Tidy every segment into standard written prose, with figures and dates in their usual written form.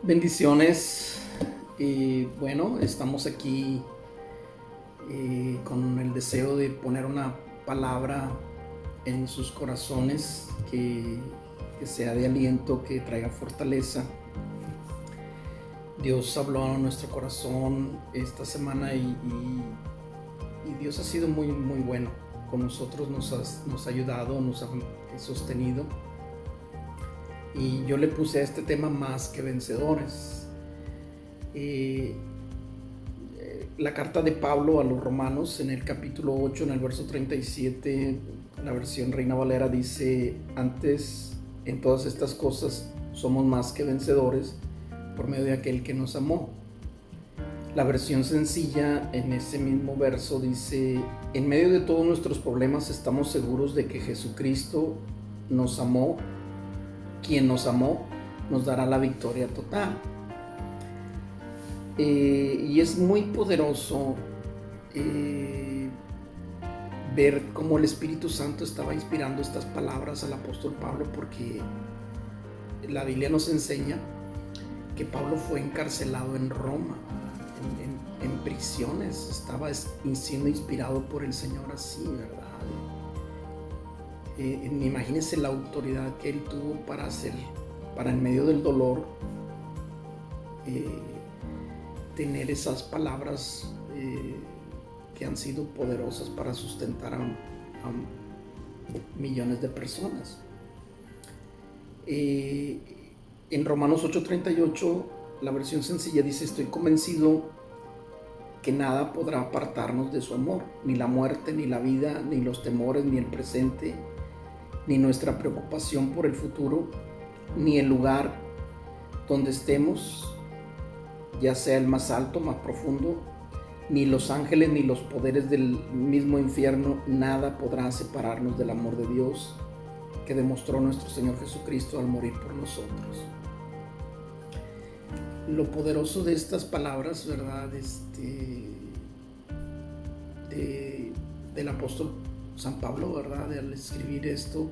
Bendiciones. Y bueno, estamos aquí con el deseo de poner una palabra en sus corazones que sea de aliento, que traiga fortaleza. Dios habló a nuestro corazón esta semana y Dios ha sido muy, muy bueno con nosotros, nos ha ayudado, nos ha sostenido. Y yo le puse a este tema más que vencedores. La carta de Pablo a los romanos en el capítulo 8, en el verso 37, la versión Reina Valera dice: antes en todas estas cosas somos más que vencedores por medio de aquel que nos amó. La versión sencilla en ese mismo verso dice: en medio de todos nuestros problemas estamos seguros de que Jesucristo nos amó. Quien nos amó nos dará la victoria total. Y es muy poderoso ver cómo el Espíritu Santo estaba inspirando estas palabras al apóstol Pablo, porque la Biblia nos enseña que Pablo fue encarcelado en Roma, en prisiones, estaba siendo inspirado por el Señor así, ¿verdad? Imagínense la autoridad que él tuvo para en medio del dolor, tener esas palabras que han sido poderosas para sustentar a millones de personas. En Romanos 8:38, la versión sencilla dice: estoy convencido que nada podrá apartarnos de su amor, ni la muerte, ni la vida, ni los temores, ni el presente, ni nuestra preocupación por el futuro, ni el lugar donde estemos, ya sea el más alto, más profundo, ni los ángeles, ni los poderes del mismo infierno, nada podrá separarnos del amor de Dios que demostró nuestro Señor Jesucristo al morir por nosotros. Lo poderoso de estas palabras, ¿verdad? Del apóstol San Pablo, ¿verdad? Al escribir esto,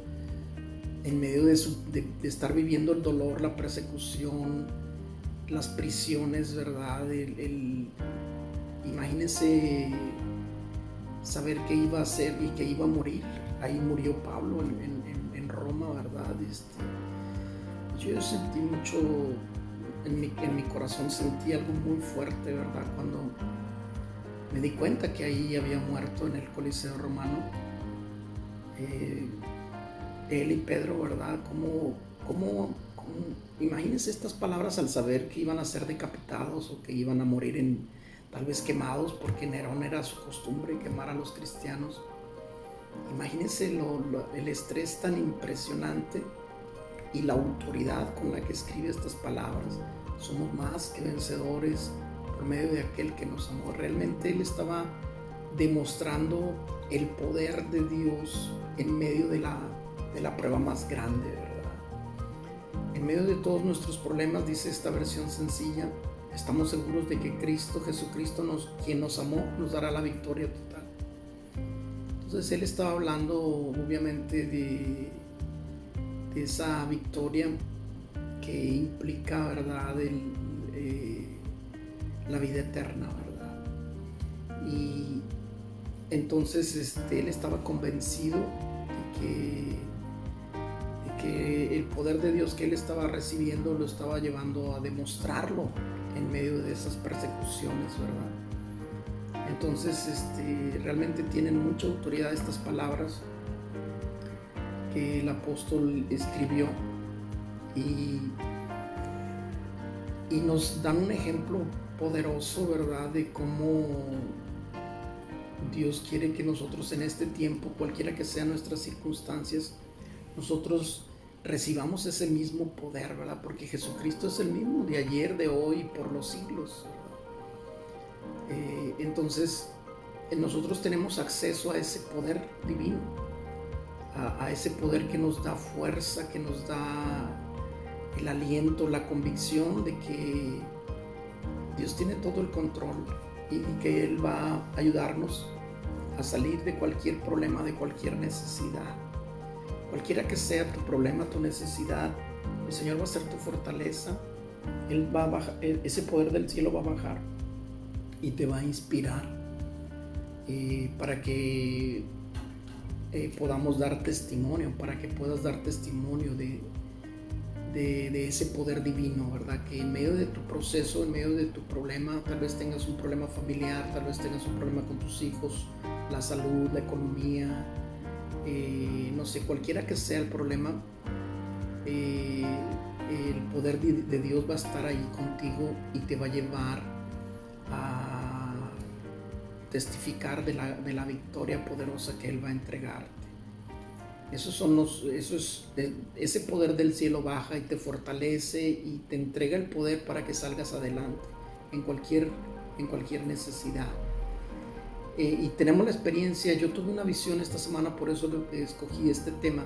en medio de estar viviendo el dolor, la persecución, las prisiones, ¿verdad? Imagínense saber que iba a hacer y que iba a morir. Ahí murió Pablo en Roma, ¿verdad? Yo sentí mucho, en mi corazón sentí algo muy fuerte, ¿verdad? Cuando me di cuenta que ahí había muerto en el Coliseo Romano. Él y Pedro, ¿verdad? ¿Cómo imagínense estas palabras al saber que iban a ser decapitados o que iban a morir tal vez quemados, porque Nerón era su costumbre quemar a los cristianos. Imagínense el estrés tan impresionante y la autoridad con la que escribe estas palabras. Somos más que vencedores por medio de aquel que nos amó. Realmente él estaba demostrando el poder de Dios en medio de la prueba más grande, ¿verdad? En medio de todos nuestros problemas, dice esta versión sencilla, estamos seguros de que Jesucristo, quien nos amó, nos dará la victoria total. Entonces él estaba hablando obviamente de esa victoria que implica, ¿verdad?, la vida eterna, ¿verdad? Y entonces él estaba convencido de que el poder de Dios que él estaba recibiendo lo estaba llevando a demostrarlo en medio de esas persecuciones, ¿verdad? Entonces realmente tienen mucha autoridad estas palabras que el apóstol escribió y nos dan un ejemplo poderoso, ¿verdad?, de cómo Dios quiere que nosotros en este tiempo, cualquiera que sean nuestras circunstancias, nosotros recibamos ese mismo poder, ¿verdad? Porque Jesucristo es el mismo de ayer, de hoy y por los siglos, ¿verdad? Entonces nosotros tenemos acceso a ese poder divino, a ese poder que nos da fuerza, que nos da el aliento, la convicción de que Dios tiene todo el control y que Él va a ayudarnos a salir de cualquier problema, de cualquier necesidad. Cualquiera que sea tu problema, tu necesidad, el Señor va a ser tu fortaleza, Él va a bajar, ese poder del cielo va a bajar y te va a inspirar para que podamos dar testimonio, para que puedas dar testimonio de ese poder divino, ¿verdad? Que en medio de tu proceso, en medio de tu problema, tal vez tengas un problema familiar, tal vez tengas un problema con tus hijos, la salud, la economía, no sé, cualquiera que sea el problema, el poder de Dios va a estar ahí contigo y te va a llevar a testificar de la victoria poderosa que Él va a entregarte. Ese poder del cielo baja y te fortalece y te entrega el poder para que salgas adelante en cualquier necesidad. Y tenemos la experiencia. Yo tuve una visión esta semana, por eso escogí este tema.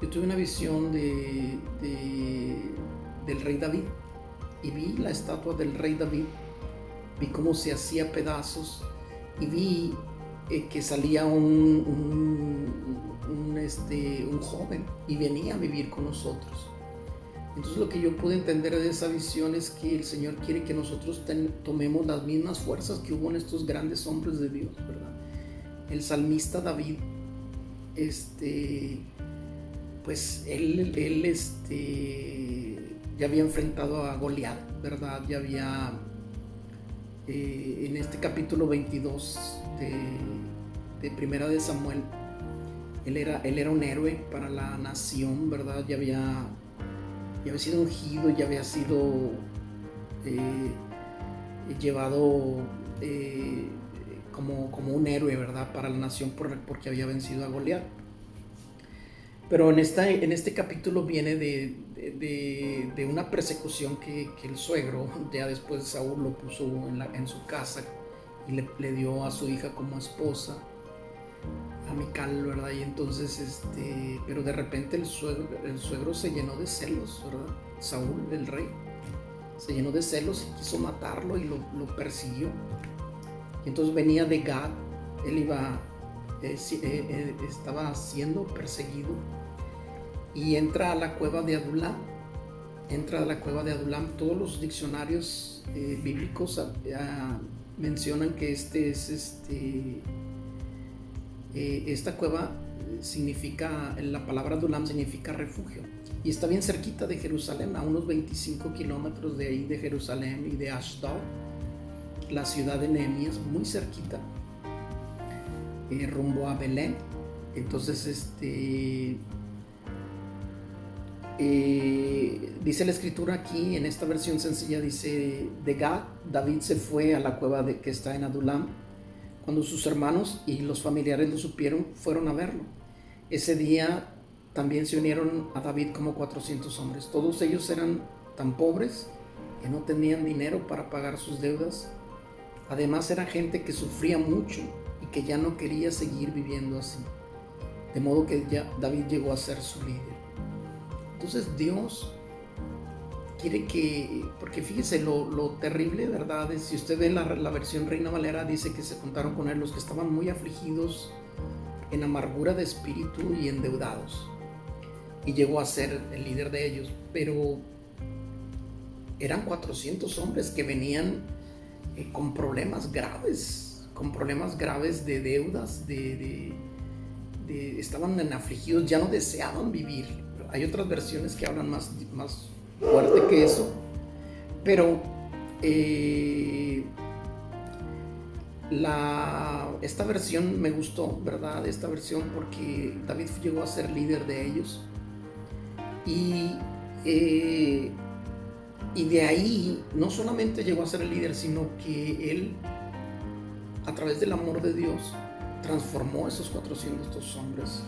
Yo tuve una visión del rey David y vi la estatua del rey David, vi cómo se hacía pedazos y vi que salía un joven y venía a vivir con nosotros. Entonces lo que yo pude entender de esa visión es que el Señor quiere que nosotros tomemos las mismas fuerzas que hubo en estos grandes hombres de Dios, ¿verdad? El salmista David, pues él ya había enfrentado a Goliat, ¿verdad? Ya había en este capítulo 22 de Primera de Samuel, él era un héroe para la nación, ¿verdad? Ya había sido ungido, ya había sido llevado como un héroe, ¿verdad? Para la nación porque había vencido a Goliat. Pero en este capítulo viene de una persecución que el suegro, ya después Saúl lo puso en su casa y le dio a su hija como esposa, a Mical, ¿verdad? Y entonces, pero de repente el suegro se llenó de celos, ¿verdad? Saúl, el rey, se llenó de celos y quiso matarlo y lo persiguió. Y entonces venía de Gad, él estaba siendo perseguido y entra a la cueva de Adulam. Todos los diccionarios bíblicos mencionan que esta cueva significa, la palabra Adulam significa refugio, y está bien cerquita de Jerusalén, a unos 25 kilómetros de ahí, de Jerusalén y de Ashdod, la ciudad de Nehemías, muy cerquita, rumbo a Belén. Entonces dice la escritura aquí, en esta versión sencilla, dice: de Gad, David se fue a la cueva que está en Adulam. Cuando sus hermanos y los familiares lo supieron, fueron a verlo. Ese día también se unieron a David como 400 hombres. Todos ellos eran tan pobres que no tenían dinero para pagar sus deudas. Además, era gente que sufría mucho y que ya no quería seguir viviendo así. De modo que ya David llegó a ser su líder. Entonces Dios quiere porque fíjese lo terrible, ¿verdad? Si usted ve la versión Reina Valera, dice que se contaron con él los que estaban muy afligidos, en amargura de espíritu y endeudados. Y llegó a ser el líder de ellos. Pero eran 400 hombres que venían con problemas graves de deudas, estaban afligidos, ya no deseaban vivir. Hay otras versiones que hablan más fuerte que eso, pero esta versión me gustó, ¿verdad? Esta versión, porque David llegó a ser líder de ellos y de ahí no solamente llegó a ser el líder, sino que él, a través del amor de Dios, transformó a esos 400 hombres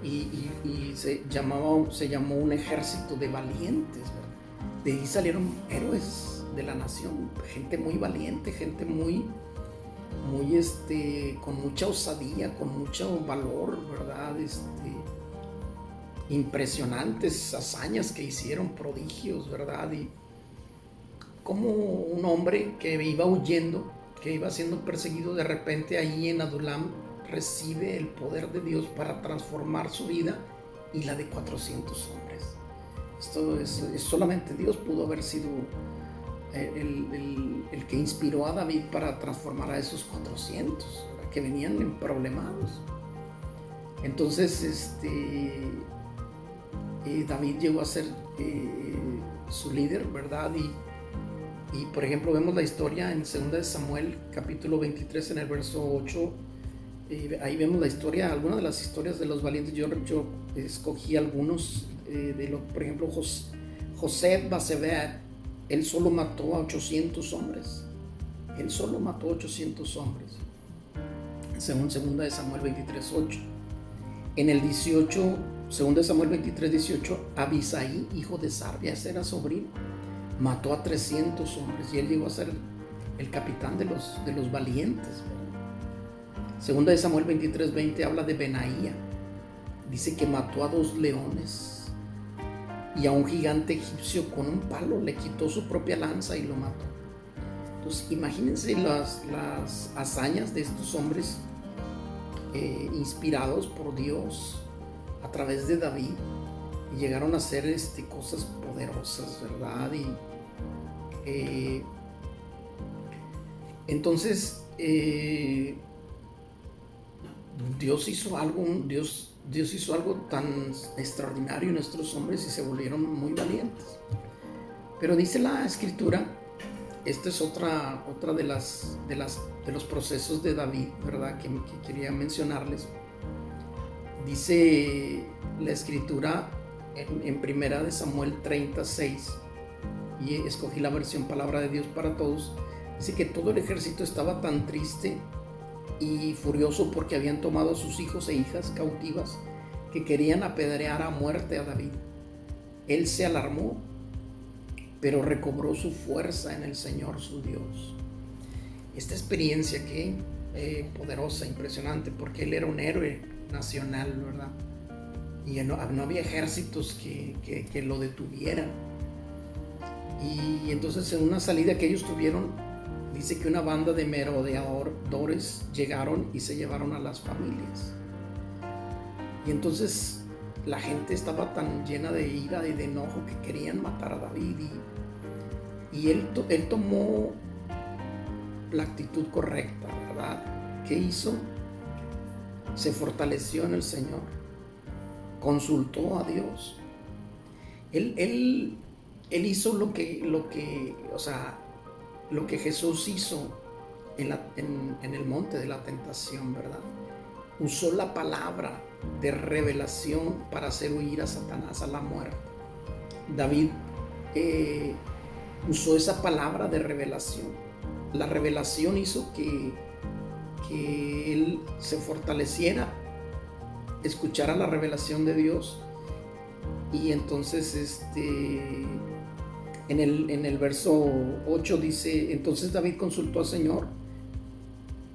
y se llamó un ejército de valientes, ¿verdad? De ahí salieron héroes de la nación, gente muy valiente, gente muy con mucha osadía, con mucho valor, ¿verdad? Impresionantes hazañas que hicieron, prodigios, ¿verdad? Y como un hombre que iba huyendo, que iba siendo perseguido, de repente ahí en Adulam recibe el poder de Dios para transformar su vida y la de 400 hombres. Esto es solamente Dios pudo haber sido el que inspiró a David para transformar a esos 400 que venían en problemados. Entonces, David llegó a ser su líder, ¿verdad? Y por ejemplo, vemos la historia en 2 de Samuel, capítulo 23, en el verso 8. Ahí vemos la historia, algunas de las historias de los valientes. Yo escogí algunos, por ejemplo, José Basebet, él solo mató a 800 hombres. Él solo mató a 800 hombres, según 2 de Samuel 23, 8. En el 18, 2 de Samuel 23, 18, Abisaí, hijo de Sarbia, ese era sobrino, mató a 300 hombres y él llegó a ser el capitán de los valientes. Segunda de Samuel 23, 20 habla de Benaía. Dice que mató a 2 leones y a un gigante egipcio con un palo, le quitó su propia lanza y lo mató. Entonces imagínense las hazañas de estos hombres inspirados por Dios a través de David, y llegaron a hacer cosas poderosas, ¿verdad? Entonces Dios hizo algo tan extraordinario en nuestros hombres y se volvieron muy valientes. Pero dice la Escritura, esta es otra de los procesos de David, ¿verdad? Que quería mencionarles. Dice la Escritura en Primera de Samuel 36, y escogí la versión Palabra de Dios para Todos. Dice que todo el ejército estaba tan triste y furioso porque habían tomado a sus hijos e hijas cautivas que querían apedrear a muerte a David. Él se alarmó, pero recobró su fuerza en el Señor su Dios. Esta experiencia que poderosa, impresionante, porque él era un héroe nacional, ¿verdad? Y no había ejércitos que lo detuvieran. Y entonces en una salida que ellos tuvieron, dice que una banda de merodeadores llegaron y se llevaron a las familias. Y entonces la gente estaba tan llena de ira y de enojo que querían matar a David. Y él tomó la actitud correcta, ¿verdad? ¿Qué hizo? Se fortaleció en el Señor, consultó a Dios. Él hizo lo que Jesús hizo en el monte de la tentación, ¿verdad? Usó la palabra de revelación para hacer huir a Satanás, a la muerte. David usó esa palabra de revelación. La revelación hizo que él se fortaleciera, escuchara la revelación de Dios. Y entonces en el verso 8 dice: entonces David consultó al Señor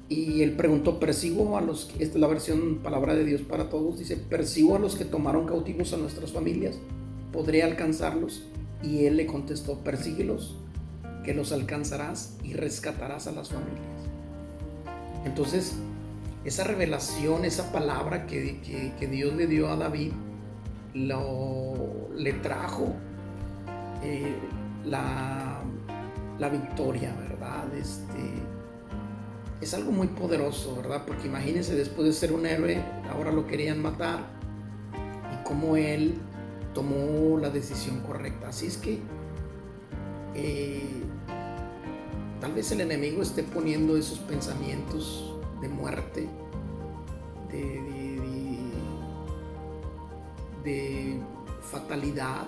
y él preguntó, persigo a los que, esta es la versión Palabra de Dios para Todos, dice, persigo a los que tomaron cautivos a nuestras familias, ¿podré alcanzarlos? Y él le contestó, persíguelos, que los alcanzarás y rescatarás a las familias. Entonces esa revelación, esa palabra que Dios le dio a David, le trajo la victoria, ¿verdad? Es algo muy poderoso, ¿verdad? Porque imagínense, después de ser un héroe, ahora lo querían matar, y cómo él tomó la decisión correcta. Así es que tal vez el enemigo esté poniendo esos pensamientos de muerte, de fatalidad.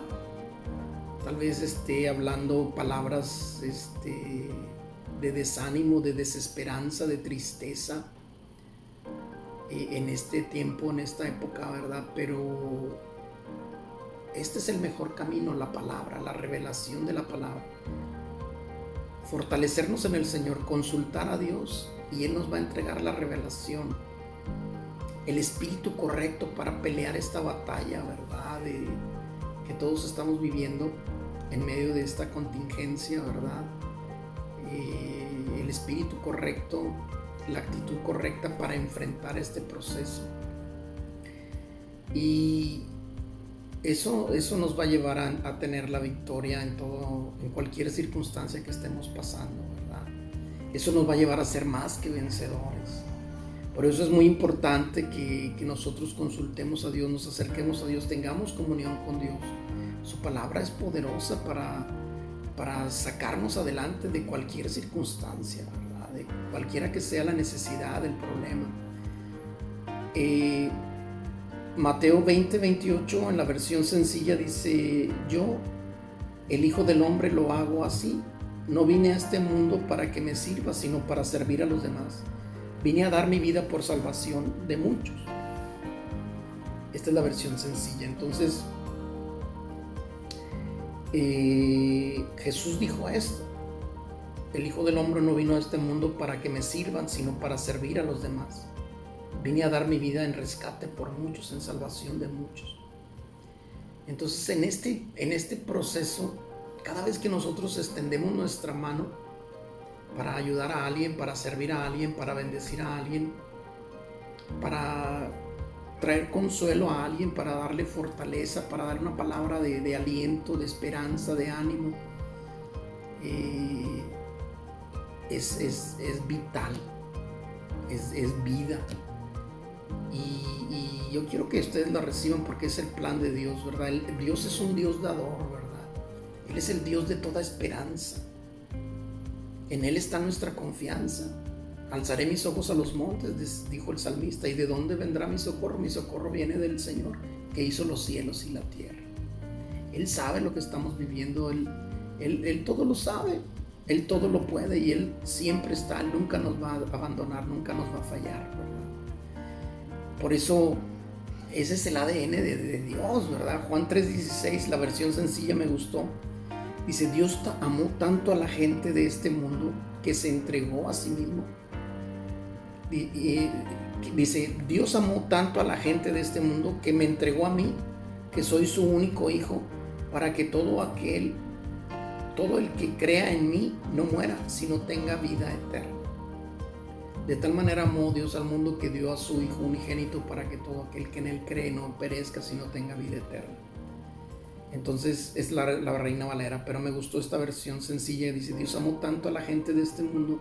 Tal vez esté hablando palabras de desánimo, de desesperanza, de tristeza en este tiempo, en esta época, ¿verdad? Pero este es el mejor camino, la palabra, la revelación de la palabra. Fortalecernos en el Señor, consultar a Dios, y Él nos va a entregar la revelación, el espíritu correcto para pelear esta batalla, ¿verdad? Que todos estamos viviendo en medio de esta contingencia, ¿verdad? El espíritu correcto, la actitud correcta para enfrentar este proceso. Y eso nos va a llevar a tener la victoria en cualquier circunstancia que estemos pasando, ¿verdad? Eso nos va a llevar a ser más que vencedores. Por eso es muy importante que nosotros consultemos a Dios, nos acerquemos a Dios, tengamos comunión con Dios. Su palabra es poderosa para sacarnos adelante de cualquier circunstancia, ¿verdad? De cualquiera que sea la necesidad, el problema. Mateo 20:28 en la versión sencilla dice: yo, el Hijo del Hombre, lo hago así. No vine a este mundo para que me sirva, sino para servir a los demás. Vine a dar mi vida por salvación de muchos. Esta es la versión sencilla. Entonces, Jesús dijo esto: el Hijo del Hombre no vino a este mundo para que me sirvan, sino para servir a los demás. Vine a dar mi vida en rescate por muchos, en salvación de muchos. Entonces, en este proceso, cada vez que nosotros extendemos nuestra mano para ayudar a alguien, para servir a alguien, para bendecir a alguien, para traer consuelo a alguien, para darle fortaleza, para dar una palabra de aliento, de esperanza, de ánimo, es vital, es vida. Y yo quiero que ustedes la reciban porque es el plan de Dios, ¿verdad? Dios es un Dios dador, ¿verdad? Él es el Dios de toda esperanza. En Él está nuestra confianza. Alzaré mis ojos a los montes, dijo el salmista, ¿y de dónde vendrá mi socorro? Mi socorro viene del Señor, que hizo los cielos y la tierra. Él sabe lo que estamos viviendo, Él todo lo sabe, Él todo lo puede y Él siempre está, Él nunca nos va a abandonar, nunca nos va a fallar, ¿verdad? Por eso, ese es el ADN de Dios, ¿verdad? Juan 3:16, la versión sencilla me gustó. Dice: Dios amó tanto a la gente de este mundo que se entregó a sí mismo. Dice: Dios amó tanto a la gente de este mundo que me entregó a mí, que soy su único hijo, para que todo el que crea en mí no muera, sino tenga vida eterna. De tal manera amó Dios al mundo que dio a su Hijo unigénito para que todo aquel que en Él cree no perezca, sino tenga vida eterna. Entonces es la Reina Valera, pero me gustó esta versión sencilla. Dice: Dios amó tanto a la gente de este mundo.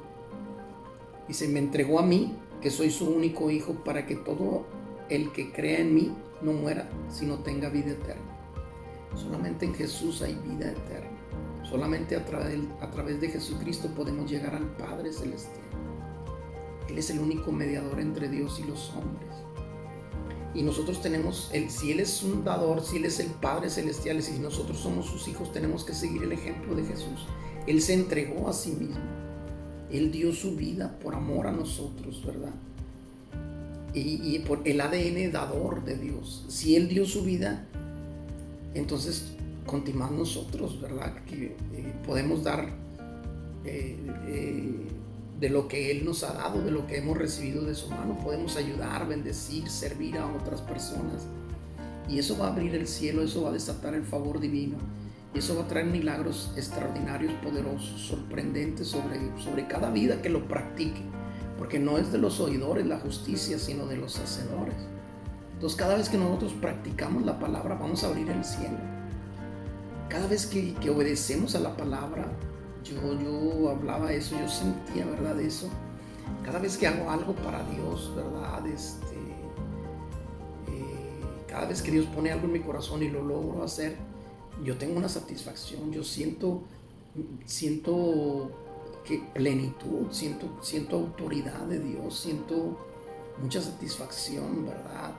Dice: me entregó a mí, que soy su único hijo, para que todo el que crea en mí no muera, sino tenga vida eterna. Solamente en Jesús hay vida eterna. Solamente a través de Jesucristo podemos llegar al Padre Celestial. Él es el único mediador entre Dios y los hombres. Y nosotros si Él es un dador, si Él es el Padre Celestial, si nosotros somos sus hijos, tenemos que seguir el ejemplo de Jesús. Él se entregó a sí mismo. Él dio su vida por amor a nosotros, ¿verdad? Y por el ADN dador de Dios. Si Él dio su vida, entonces continuamos nosotros, ¿verdad? Que podemos dar de lo que Él nos ha dado, de lo que hemos recibido de su mano. Podemos ayudar, bendecir, servir a otras personas. Y eso va a abrir el cielo, eso va a desatar el favor divino. Y eso va a traer milagros extraordinarios, poderosos, sorprendentes sobre cada vida que lo practique. Porque no es de los oidores la justicia, sino de los hacedores. Entonces, cada vez que nosotros practicamos la palabra, vamos a abrir el cielo. Cada vez que obedecemos a la palabra, yo hablaba eso, yo sentía, ¿verdad? Eso. Cada vez que hago algo para Dios, ¿verdad? Cada vez que Dios pone algo en mi corazón y lo logro hacer, yo tengo una satisfacción, yo siento que plenitud, siento autoridad de Dios, siento mucha satisfacción, ¿verdad?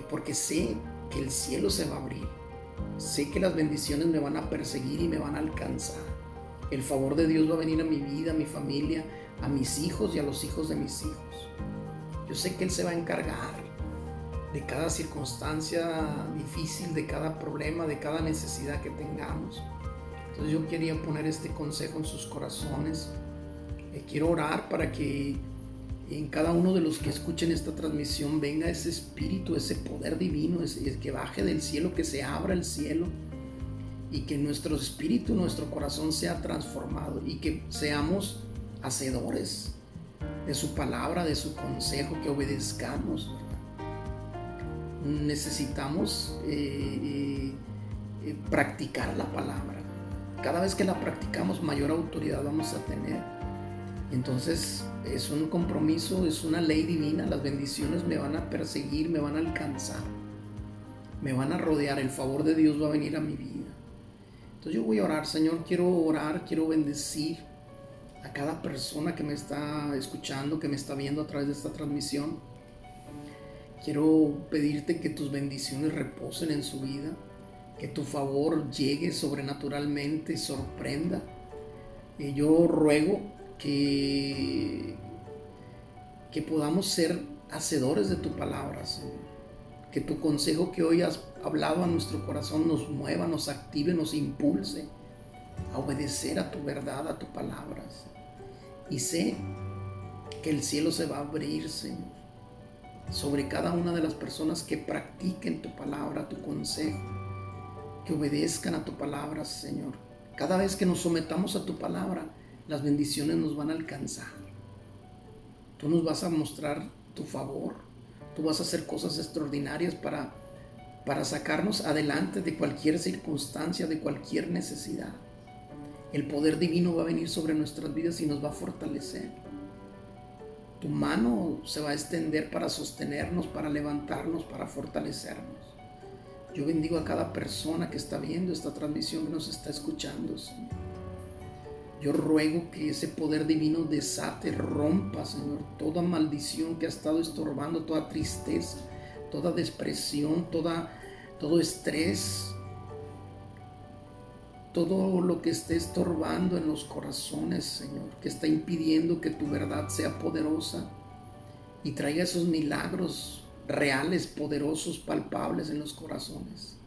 Porque sé que el cielo se va a abrir, sé que las bendiciones me van a perseguir y me van a alcanzar. El favor de Dios va a venir a mi vida, a mi familia, a mis hijos y a los hijos de mis hijos. Yo sé que Él se va a encargar de cada circunstancia difícil, de cada problema, de cada necesidad que tengamos. Entonces yo quería poner este consejo en sus corazones. Quiero orar para que en cada uno de los que escuchen esta transmisión venga ese espíritu, ese poder divino, que baje del cielo, que se abra el cielo y que nuestro espíritu, nuestro corazón sea transformado y que seamos hacedores de su palabra, de su consejo, que obedezcamos. necesitamos practicar la palabra. Cada vez que la practicamos, mayor autoridad vamos a tener. Entonces es un compromiso, es una ley divina. Las bendiciones me van a perseguir, me van a alcanzar, me van a rodear. El favor de Dios va a venir a mi vida. Entonces yo voy a orar. Señor, quiero orar, quiero bendecir a cada persona que me está escuchando, que me está viendo a través de esta transmisión. Quiero pedirte que tus bendiciones reposen en su vida, que tu favor llegue sobrenaturalmente, sorprenda. Yo ruego que podamos ser hacedores de tu palabra, Señor. Que tu consejo que hoy has hablado a nuestro corazón nos mueva, nos active, nos impulse a obedecer a tu verdad, a tu palabra. Y sé que el cielo se va a abrir, Señor, sobre cada una de las personas que practiquen tu palabra, tu consejo, que obedezcan a tu palabra, Señor. Cada vez que nos sometamos a tu palabra, las bendiciones nos van a alcanzar. Tú nos vas a mostrar tu favor. Tú vas a hacer cosas extraordinarias para sacarnos adelante de cualquier circunstancia, de cualquier necesidad. El poder divino va a venir sobre nuestras vidas y nos va a fortalecer. Tu mano se va a extender para sostenernos, para levantarnos, para fortalecernos. Yo bendigo a cada persona que está viendo esta transmisión, que nos está escuchando, Señor. Yo ruego que ese poder divino desate, rompa, Señor, toda maldición que ha estado estorbando, toda tristeza, toda depresión, todo estrés, todo lo que esté estorbando en los corazones, Señor, que está impidiendo que tu verdad sea poderosa y traiga esos milagros reales, poderosos, palpables en los corazones.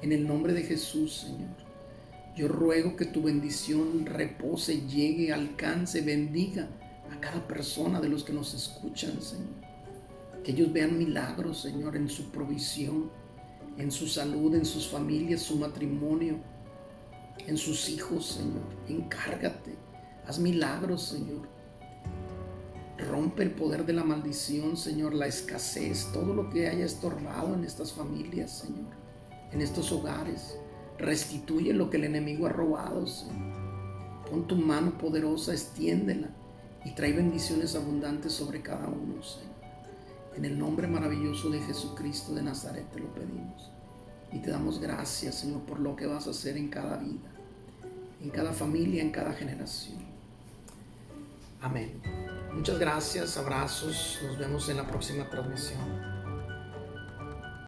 En el nombre de Jesús, Señor. Yo ruego que tu bendición repose, llegue, alcance, bendiga a cada persona de los que nos escuchan, Señor. Que ellos vean milagros, Señor, en su provisión, en su salud, en sus familias, su matrimonio, en sus hijos, Señor. Encárgate, haz milagros, Señor. Rompe el poder de la maldición, Señor, la escasez, todo lo que haya estorbado en estas familias, Señor, en estos hogares. Restituye lo que el enemigo ha robado, Señor. Pon tu mano poderosa, extiéndela y trae bendiciones abundantes sobre cada uno, Señor. En el nombre maravilloso de Jesucristo de Nazaret te lo pedimos. Y te damos gracias, Señor, por lo que vas a hacer en cada vida, en cada familia, en cada generación. Amén. Muchas gracias, abrazos. Nos vemos en la próxima transmisión.